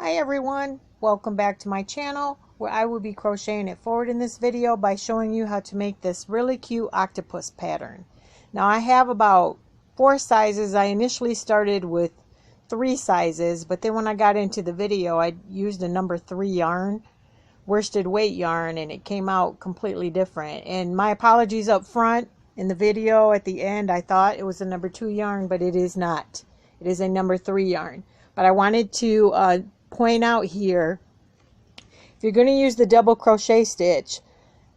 Hi everyone, welcome back to my channel where I will be crocheting it forward in this video by showing you how to make this really cute octopus pattern. Now I have about 4 sizes. I initially started with 3 sizes, but then when I got into the video I used a number 3 yarn, worsted weight yarn, and it came out completely different. And my apologies up front. In the video at the end I thought it was a number 2 yarn, but it is not. It is a number 3 yarn. But I wanted to point out here, if you're going to use the double crochet stitch,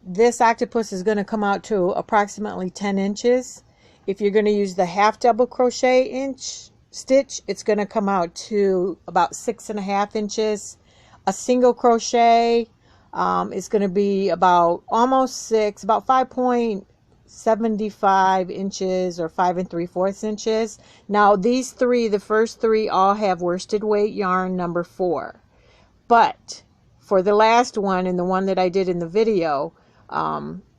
this octopus is going to come out to approximately 10 inches. If you're going to use the half double crochet inch stitch, it's going to come out to about 6.5 inches. A single crochet is going to be about almost 6, about 5.75 inches or 5 3/4 inches. Now these three, the first 3, all have worsted weight yarn number 4, but for the last one and the one that I did in the video,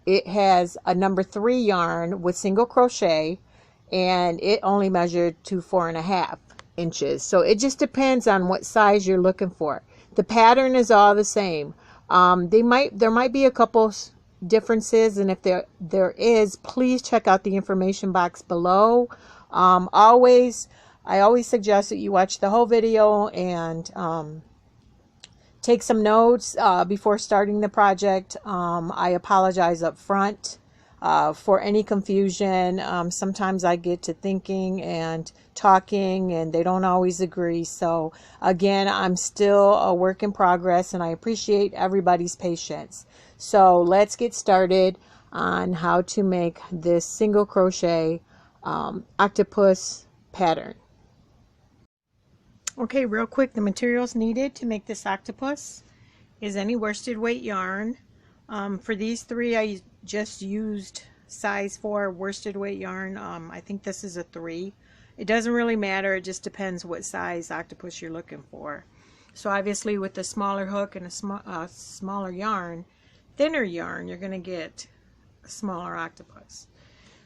it has a number 3 yarn with single crochet, and it only measured to 4.5 inches. So it just depends on what size you're looking for. The pattern is all the same. There might be a couple differences, and if there is, please check out the information box below. I always suggest that you watch the whole video and take some notes before starting the project. I apologize up front for any confusion. Sometimes I get to thinking and talking and they don't always agree. So again, I'm still a work in progress and I appreciate everybody's patience. So let's get started on how to make this single crochet octopus pattern. Okay, real quick, the materials needed to make this octopus is any worsted weight yarn. For these 3, I just used size 4 worsted weight yarn. I think this is a 3. It doesn't really matter, it just depends what size octopus you're looking for. So obviously with the smaller hook and a smaller yarn, thinner yarn, you're going to get a smaller octopus.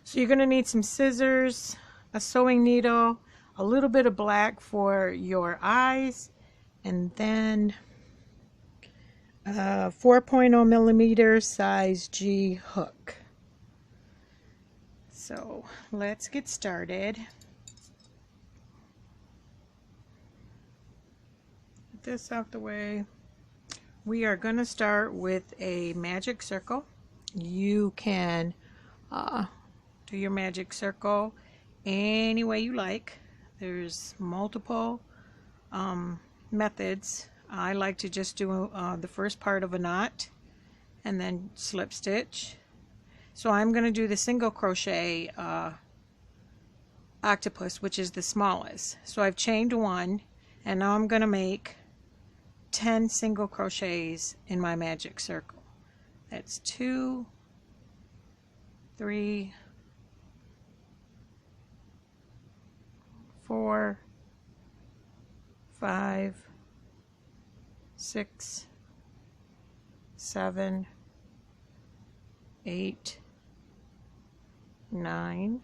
So you're going to need some scissors, a sewing needle, a little bit of black for your eyes, and then a 4.0 millimeter size G hook. So let's get started. Get this out the way. We are going to start with a magic circle. You can do your magic circle any way you like. There's multiple methods. I like to just do the first part of a knot and then slip stitch. So I'm going to do the single crochet octopus, which is the smallest. So I've chained 1 and now I'm going to make 10 single crochets in my magic circle. That's 2, 3, 4, 5, 6, 7, 8, 9,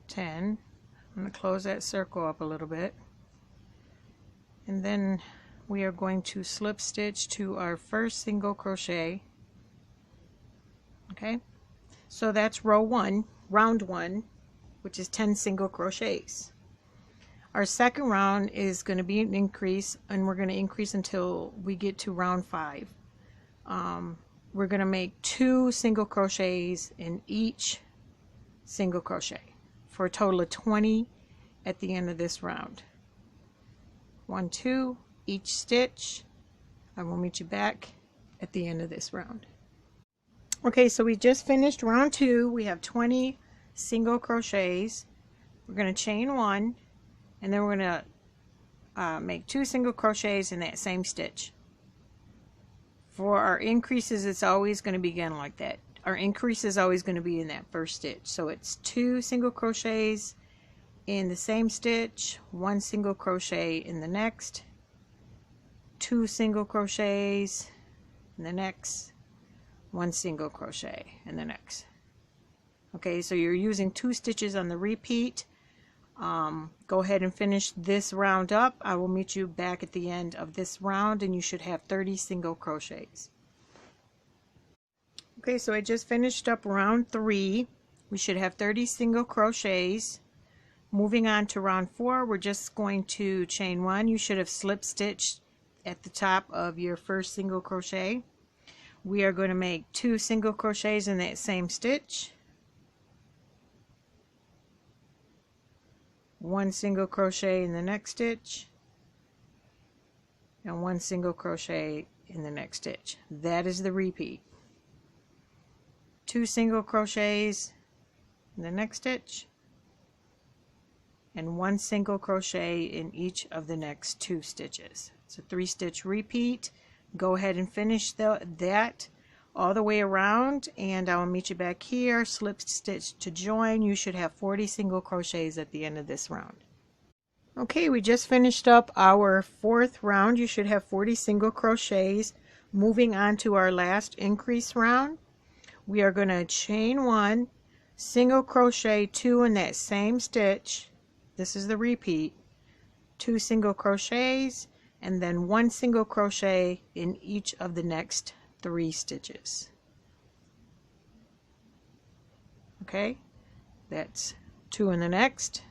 10. I'm going to close that circle up a little bit. And then we are going to slip stitch to our first single crochet. Okay, so that's round 1, which is 10 single crochets. Our second round is going to be an increase, and we're going to increase until we get to round 5. We're going to make 2 single crochets in each single crochet for a total of 20 at the end of this round. 1, 2 each stitch. I will meet you back at the end of this round. Okay, so we just finished round 2. We have 20 single crochets. We're going to chain 1 and then we're going to make 2 single crochets in that same stitch. For our increases, it's always going to begin like that. Our increase is always going to be in that first stitch. So it's 2 single crochets in the same stitch, 1 single crochet in the next, 2 single crochets in the next, 1 single crochet in the next. Okay, so you're using 2 stitches on the repeat. Go ahead and finish this round up. I will meet you back at the end of this round, and you should have 30 single crochets. Okay, so I just finished up round 3. We should have 30 single crochets. Moving on to round 4, we're just going to chain 1. You should have slip stitched at the top of your first single crochet. We are going to make 2 single crochets in that same stitch. 1 single crochet in the next stitch, and 1 single crochet in the next stitch. That is the repeat. 2 single crochets in the next stitch, and 1 single crochet in each of the next 2 stitches. It's a 3-stitch repeat. Go ahead and finish that all the way around, and I will meet you back here. Slip stitch to join. You should have 40 single crochets at the end of this round. Okay, we just finished up our 4th round. You should have 40 single crochets. Moving on to our last increase round, we are going to chain 1, single crochet 2 in that same stitch. This is the repeat. 2 single crochets, and then 1 single crochet in each of the next 3 stitches. Okay, that's 2 in the next,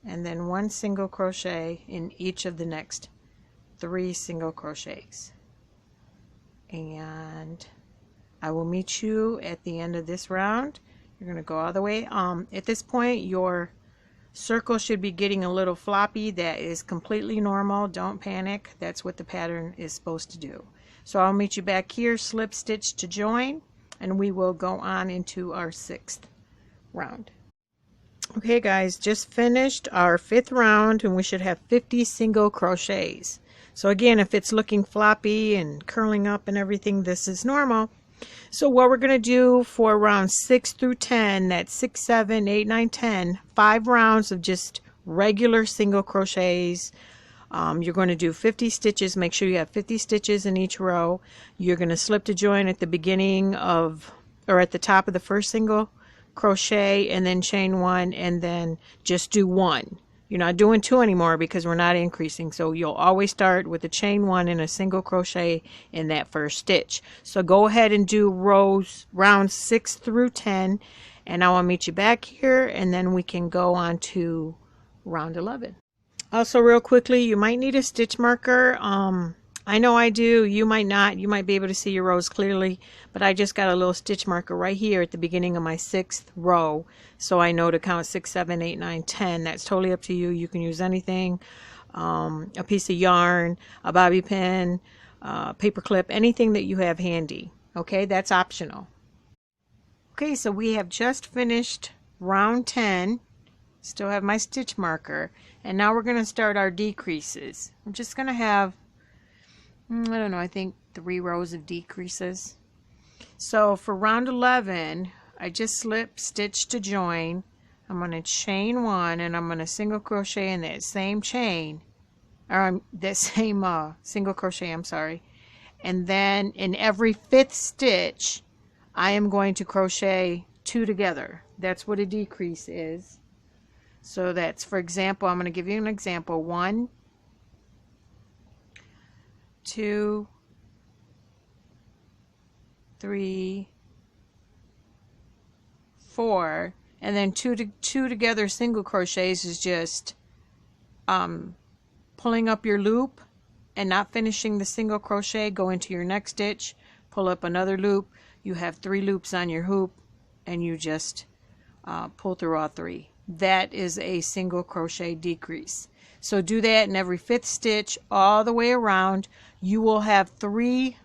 and then 1 single crochet in each of the next 3 single crochets. And I will meet you at the end of this round. You're going to go all the way. At this point, your circle should be getting a little floppy. That is completely normal. Don't panic. That's what the pattern is supposed to do. So I'll meet you back here, slip stitch to join, and we will go on into our 6th round. Okay guys, just finished our 5th round, and we should have 50 single crochets. So again, if it's looking floppy and curling up and everything, this is normal. So what we're going to do for round 6 through 10, that's 6, 7, 8, 9, 10, 5 rounds of just regular single crochets. You're going to do 50 stitches. Make sure you have 50 stitches in each row. You're going to slip to join at the beginning of, or at the top of the first single crochet, and then chain 1, and then just do 1. You're not doing 2 anymore because we're not increasing. So you'll always start with a chain 1 and a single crochet in that first stitch. So go ahead and do rounds 6 through 10, and I will meet you back here, and then we can go on to round 11. Also, real quickly, you might need a stitch marker. I know I do. You might not. You might be able to see your rows clearly, but I just got a little stitch marker right here at the beginning of my 6th row, so I know to count 6, 7, 8, 9, 10. That's totally up to you. You can use anything, a piece of yarn, a bobby pin, paper clip, anything that you have handy. Okay, that's optional. Okay, so we have just finished round 10. Still have my stitch marker, and now we're going to start our decreases. I'm just going to have, I don't know, I think 3 rows of decreases. So for round 11, I just slip stitch to join. I'm going to chain 1, and I'm going to single crochet in that same chain, or that same single crochet, I'm sorry. And then in every 5th stitch, I am going to crochet 2 together. That's what a decrease is. So that's, for example, I'm going to give you an example. 1, 2, 3, 4, and then two together single crochets is just pulling up your loop and not finishing the single crochet. Go into your next stitch, pull up another loop. You have 3 loops on your hoop, and you just pull through all 3. That is a single crochet decrease. So do that in every 5th stitch all the way around. You will have 3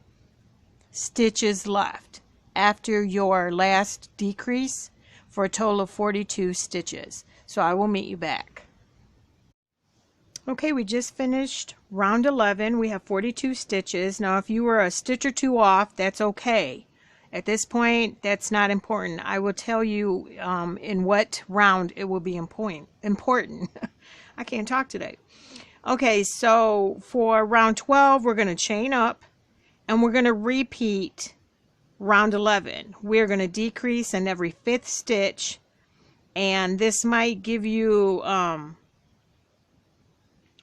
stitches left after your last decrease for a total of 42 stitches. So I will meet you back. Okay, we just finished round 11. We have 42 stitches. Now if you were a stitch or 2 off, that's okay. At this point, that's not important. I will tell you in what round it will be important. I can't talk today. Okay, so for round 12, we're going to chain up, and we're going to repeat round 11. We're going to decrease in every 5th stitch and this might give you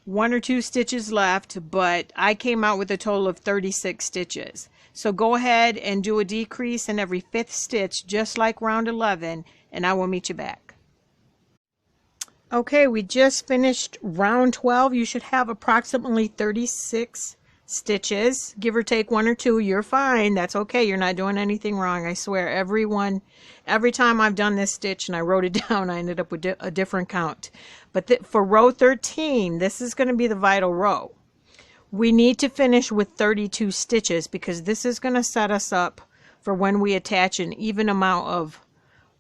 1 or 2 stitches left, but I came out with a total of 36 stitches. So go ahead and do a decrease in every 5th stitch, just like round 11, and I will meet you back. Okay, we just finished round 12. You should have approximately 36 stitches, give or take 1 or 2. You're fine. That's okay. You're not doing anything wrong. I swear, every time I've done this stitch and I wrote it down, I ended up with a different count. But for row 13, this is going to be the vital row. We need to finish with 32 stitches because this is going to set us up for when we attach an even amount of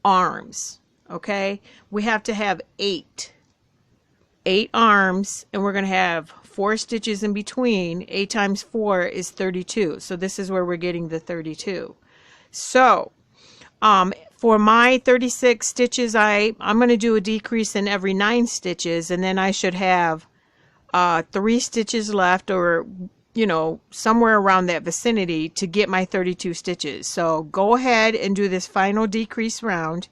arms. Okay, we have to have 8 arms, and we're going to have 4 stitches in between. 8 times 4 is 32. So this is where we're getting the 32. So for my 36 stitches, I'm going to do a decrease in every 9 stitches, and then I should have 3 stitches left, or somewhere around that vicinity, to get my 32 stitches. So go ahead and do this final decrease round,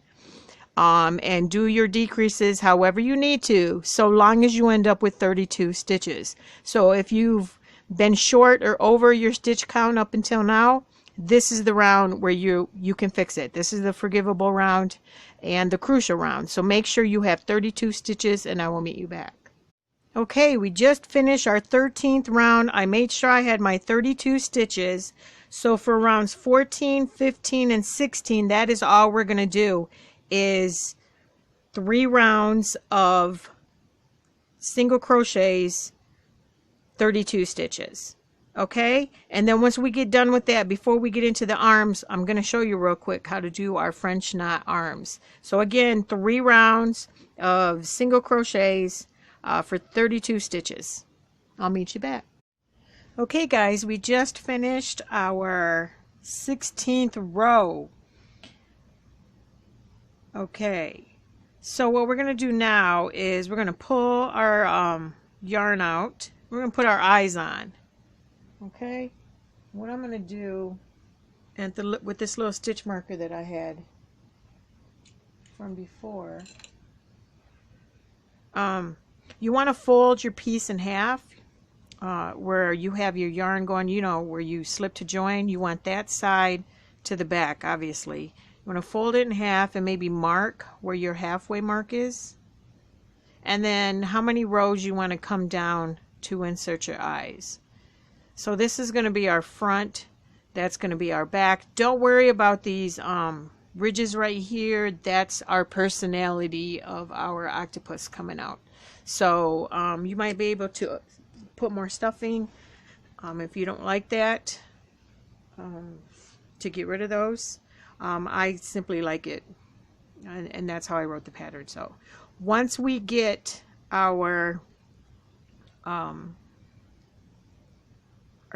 and do your decreases however you need to, so long as you end up with 32 stitches. So if you've been short or over your stitch count up until now, this is the round where you can fix it. This is the forgivable round and the crucial round. So make sure you have 32 stitches, and I will meet you back. Okay, we just finished our 13th round. I made sure I had my 32 stitches. So for rounds 14, 15, and 16, that is all we're going to do, is 3 rounds of single crochets, 32 stitches. Okay, and then once we get done with that, before we get into the arms, I'm going to show you real quick how to do our French knot arms. So again, 3 rounds of single crochets for 32 stitches. I'll meet you back. Okay guys, we just finished our 16th row. Okay, so what we're going to do now is we're going to pull our yarn out. We're going to put our eyes on. Okay, what I'm going to do with this little stitch marker that I had from before, you want to fold your piece in half, where you have your yarn going, where you slip to join. You want that side to the back, obviously. You want to fold it in half and maybe mark where your halfway mark is, and then how many rows you want to come down to insert your eyes. So this is going to be our front, that's going to be our back. Don't worry about these ridges right here. That's our personality of our octopus coming out. So you might be able to put more stuffing if you don't like that, to get rid of those. I simply like it, and that's how I wrote the pattern. So once we get our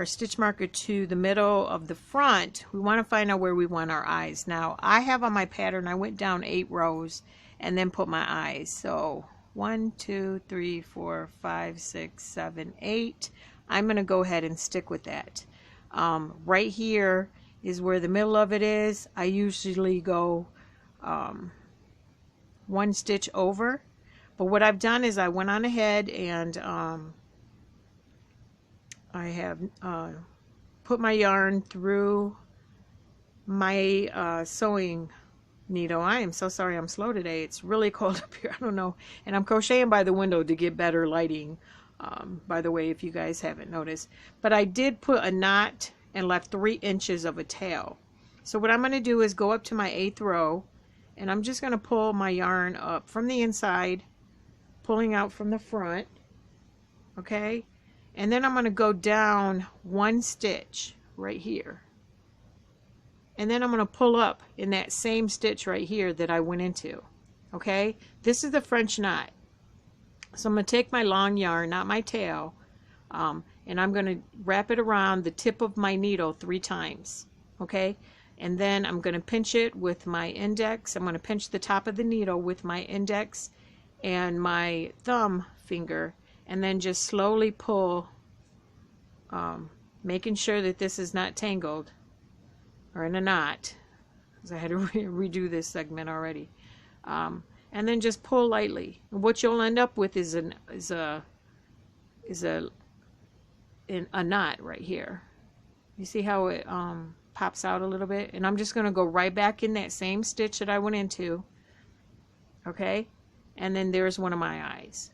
stitch marker to the middle of the front, we want to find out where we want our eyes. Now I have on my pattern, I went down 8 rows and then put my eyes. So 1, 2, 3, 4, 5, 6, 7, 8. I'm going to go ahead and stick with that. Right here is where the middle of it is. I usually go 1 stitch over, but what I've done is I went on ahead and I have put my yarn through my sewing needle. I am so sorry I'm slow today. It's really cold up here. I don't know. And I'm crocheting by the window to get better lighting, by the way, if you guys haven't noticed. But I did put a knot and left 3 inches of a tail. So what I'm going to do is go up to my 8th row, and I'm just going to pull my yarn up from the inside, pulling out from the front. Okay, and then I'm going to go down 1 stitch right here, and then I'm going to pull up in that same stitch right here that I went into. Okay, this is the French knot. So I'm going to take my long yarn, not my tail, and I'm going to wrap it around the tip of my needle 3 times. Okay, and then I'm going to pinch it with my index. I'm going to pinch the top of the needle with my index and my thumb finger, and then just slowly pull, making sure that this is not tangled or in a knot, because I had to redo this segment already. And and then just pull lightly. And what you'll end up with is a knot right here. You see how it pops out a little bit? And I'm just going to go right back in that same stitch that I went into. Okay? And then there's one of my eyes.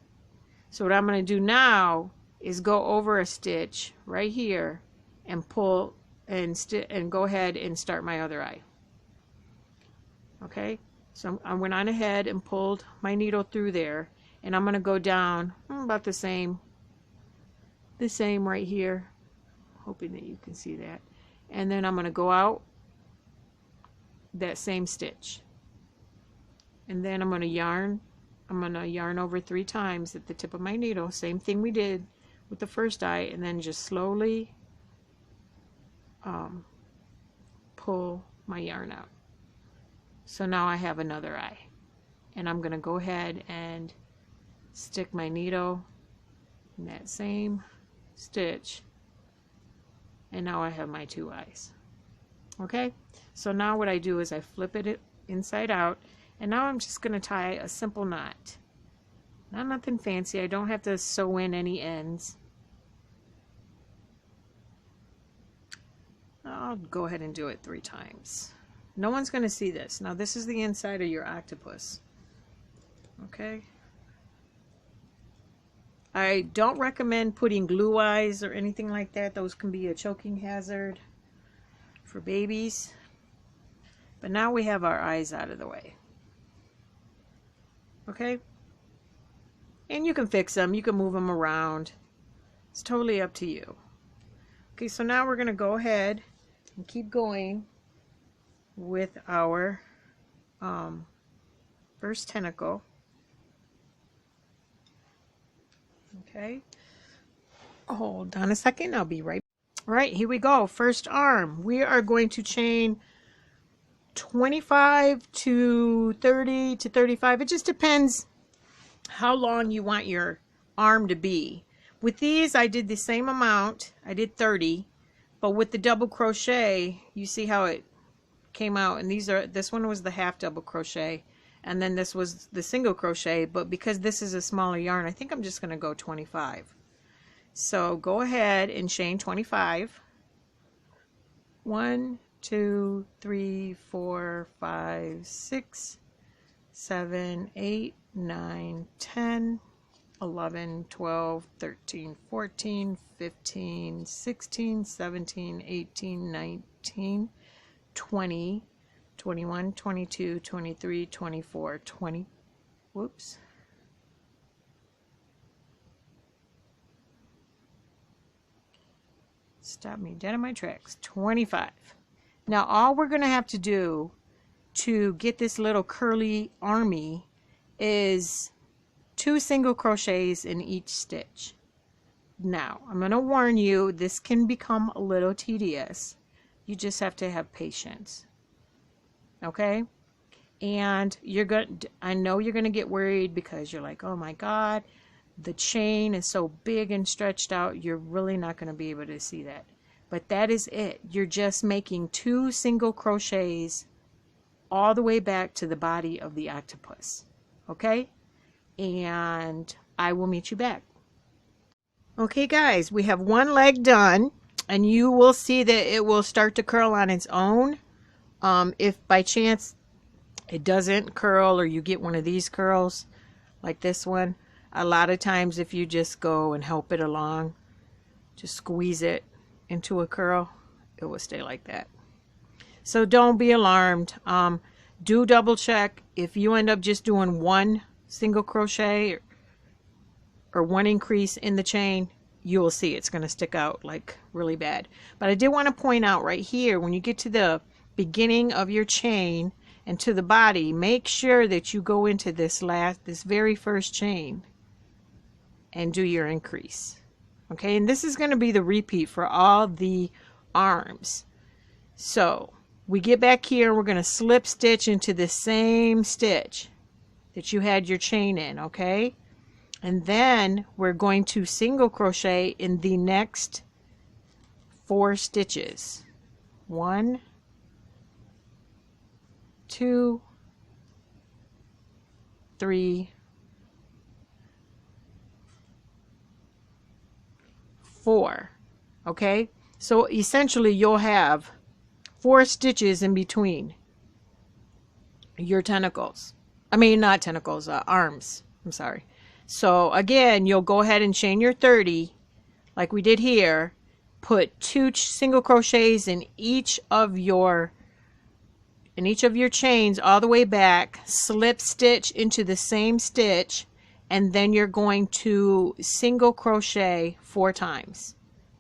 So what I'm going to do now is go over a stitch right here and pull and go ahead and start my other eye. Okay? So I went on ahead and pulled my needle through there, and I'm going to go down about the same right here, hoping that you can see that, and then I'm going to go out that same stitch, and then I'm going to yarn over 3 times at the tip of my needle, same thing we did with the first eye, and then just slowly pull my yarn out. So now I have another eye, and I'm going to go ahead and stick my needle in that same stitch, and now I have my 2 eyes. Okay, so now what I do is I flip it inside out, and now I'm just going to tie a simple knot. Nothing fancy. I don't have to sew in any ends. I'll go ahead and do it 3 times. No one's going to see this. Now this is the inside of your octopus. Okay. I don't recommend putting glue eyes or anything like that. Those can be a choking hazard for babies. But now we have our eyes out of the way. Okay? And you can fix them. You can move them around. It's totally up to you. Okay, so now we're going to go ahead and keep going with our first tentacle. Okay, hold on a second, I'll be right back. All right, here we go. First arm, we are going to chain 25 to 30 to 35. It just depends how long you want your arm to be. With these, I did the same amount. I did 30, but with the double crochet, you see how it came out, and this one was the half double crochet, and then this was the single crochet, but because this is a smaller yarn, I think I'm just going to go 25. So go ahead and chain 25. 1, 2, 3, 4, 5, 6, 7, 8, 9, 10, 11, 12, 13, 14, 15, 16, 17, 18, 19, 20, 21, 22, 23, 24, 20. Whoops. Stop me dead in my tracks. 25. Now all we're going to have to do to get this little curly army is 2 single crochets in each stitch. Now I'm going to warn you, this can become a little tedious. You just have to have patience. Okay? And I know you're going to get worried because you're like, oh my God, the chain is so big and stretched out, you're really not going to be able to see that. But that is it. You're just making 2 single crochets all the way back to the body of the octopus. Okay? And I will meet you back. Okay guys, we have one leg done, and you will see that it will start to curl on its own. If by chance it doesn't curl, or you get one of these curls like this one, a lot of times if you just go and help it along, just squeeze it into a curl, it will stay like that. So don't be alarmed. Do double check. If you end up just doing 1 single crochet or 1 increase in the chain, you will see it's going to stick out like really bad. But I did want to point out right here, when you get to the beginning of your chain and to the body, make sure that you go into this very first chain and do your increase. Okay, and this is going to be the repeat for all the arms. So we get back here and we're going to slip stitch into the same stitch that you had your chain in. Okay, and then we're going to single crochet in the next 4 stitches. 1, 2, 3, 4. Okay, so essentially you'll have 4 stitches in between your tentacles. I mean, not tentacles, arms. I'm sorry. So again, you'll go ahead and chain your 30 like we did here. Put 2 single crochets in each of your chains all the way back, slip stitch into the same stitch, and then you're going to single crochet 4 times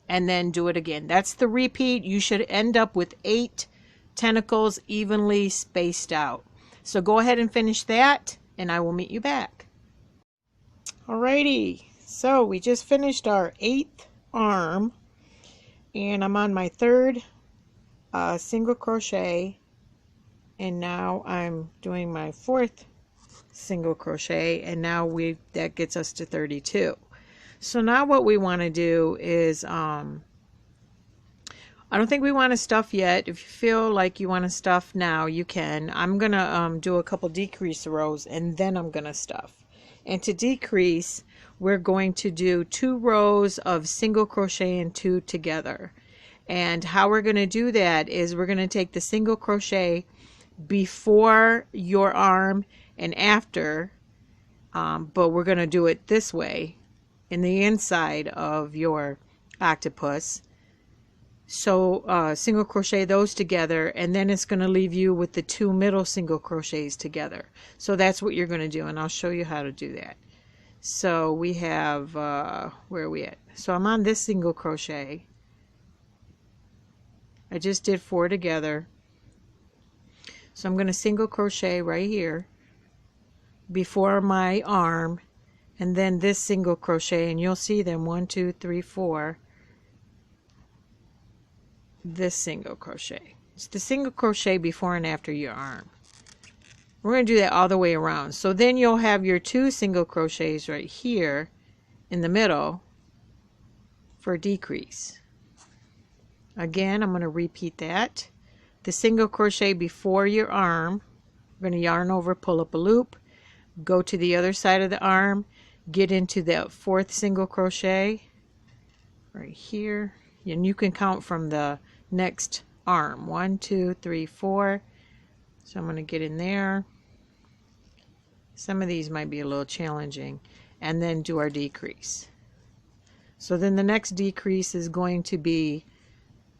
and then do it again. That's the repeat. You should end up with 8 tentacles evenly spaced out. So go ahead and finish that and I will meet you back. Alrighty, so we just finished our 8th arm and I'm on my 3rd single crochet, and now I'm doing my 4th single crochet, and now that gets us to 32. So now what we want to do is I don't think we want to stuff yet. If you feel like you want to stuff now, you can. I'm gonna do a couple decrease rows and then I'm gonna stuff. And to decrease, we're going to do 2 rows of single crochet and 2 together. And how we're going to do that is we're going to take the single crochet before your arm and after, but we're going to do it this way in the inside of your octopus. So single crochet those together, and then it's going to leave you with the 2 middle single crochets together. So that's what you're going to do, and I'll show you how to do that. So we have where are we at? So I'm on this single crochet. I just did 4 together. So I'm going to single crochet right here before my arm, and then this single crochet, and you'll see them 1, 2, 3, 4. This single crochet. It's the single crochet before and after your arm. We're going to do that all the way around. So then you'll have your 2 single crochets right here in the middle for decrease. Again, I'm going to repeat that. The single crochet before your arm, we're going to yarn over, pull up a loop, go to the other side of the arm, get into the 4th single crochet right here, and you can count from the next arm. 1, 2, 3, 4. So I'm going to get in there. Some of these might be a little challenging, and then do our decrease. So then the next decrease is going to be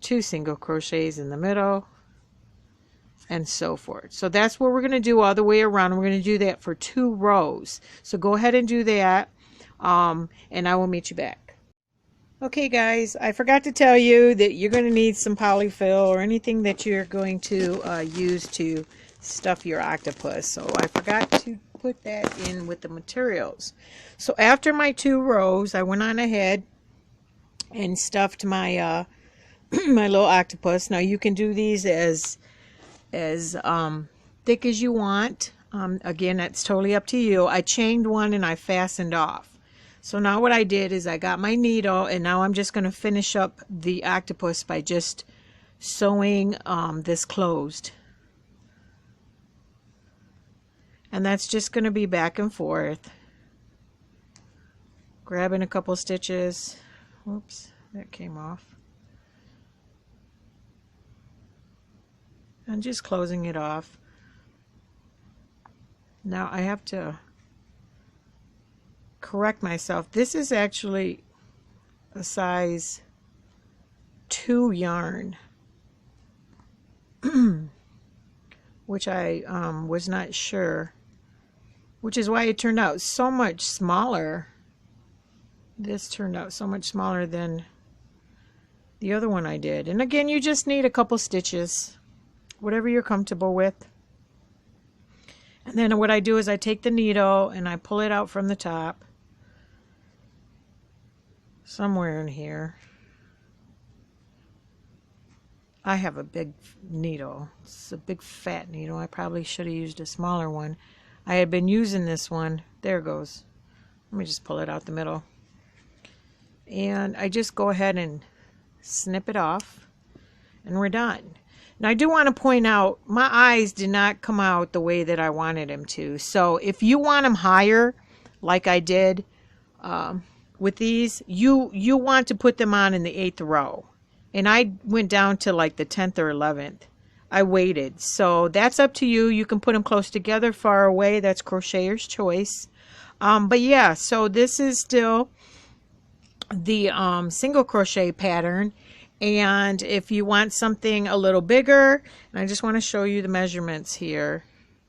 2 single crochets in the middle, and so forth. So that's what we're going to do all the way around. We're going to do that for 2 rows. So go ahead and do that, and I will meet you back. Okay guys, I forgot to tell you that you're going to need some polyfill or anything that you're going to use to stuff your octopus. So I forgot to put that in with the materials. So after my 2 rows, I went on ahead and stuffed my my little octopus. Now you can do these as thick as you want. Again, that's totally up to you. I chained one and I fastened off. So now what I did is I got my needle, and now I'm just going to finish up the octopus by just sewing this closed. And that's just going to be back and forth, grabbing a couple stitches. Whoops, that came off. And just closing it off. Now I have to correct myself. This is actually a size 2 yarn, which I was not sure, which is why it turned out so much smaller. This turned out so much smaller than the other one I did. And again, you just need a couple stitches, whatever you're comfortable with. And then what I do is I take the needle and I pull it out from the top, somewhere in here. I have a big needle. It's a big fat needle. I probably should have used a smaller one. I had been using this one. There it goes. Let me just pull it out the middle. And I just go ahead and snip it off, and we're done. Now I do want to point out my eyes did not come out the way that I wanted them to. So if you want them higher, like I did with these, you want to put them on in the 8th row. And I went down to like the 10th or 11th. I waited. So that's up to you. You can put them close together, far away. That's crocheter's choice. But yeah, so this is still the single crochet pattern. And if you want something a little bigger, and I just want to show you the measurements here.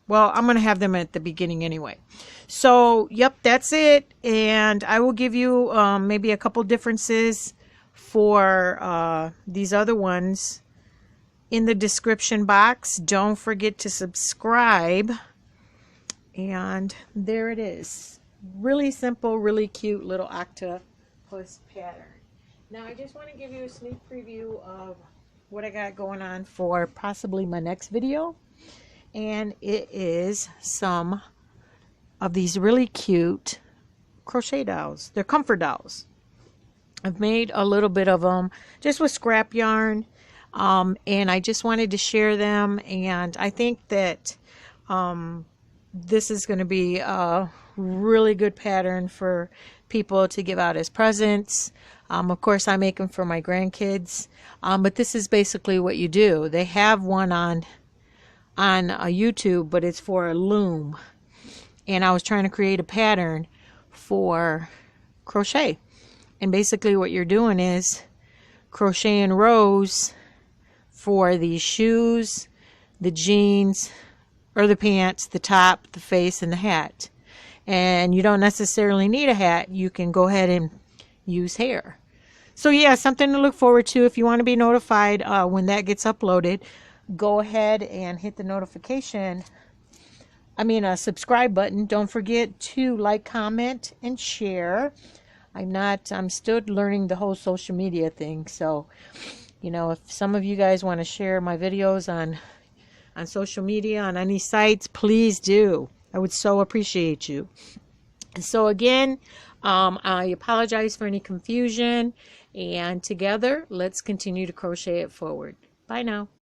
Well, I'm going to have them at the beginning anyway. So, yep, that's it. And I will give you maybe a couple differences for these other ones in the description box. Don't forget to subscribe. And there it is. Really simple, really cute little octopus pattern. Now I just want to give you a sneak preview of what I got going on for possibly my next video. And it is some of these really cute crochet dolls. They're comfort dolls. I've made a little bit of them just with scrap yarn. And I just wanted to share them. And I think that this is going to be a really good pattern for people to give out as presents. Of course, I make them for my grandkids. But this is basically what you do. They have one on YouTube, but it's for a loom. And I was trying to create a pattern for crochet. And basically what you're doing is crocheting rows for the shoes, the jeans, or the pants, the top, the face, and the hat. And you don't necessarily need a hat. You can go ahead and use hair. So yeah, something to look forward to. If you want to be notified when that gets uploaded, go ahead and hit the notification. Subscribe button. Don't forget to like, comment, and share. I'm still learning the whole social media thing. So, if some of you guys want to share my videos on social media, on any sites, please do. I would so appreciate you. So again, I apologize for any confusion. And together, let's continue to crochet it forward. Bye now.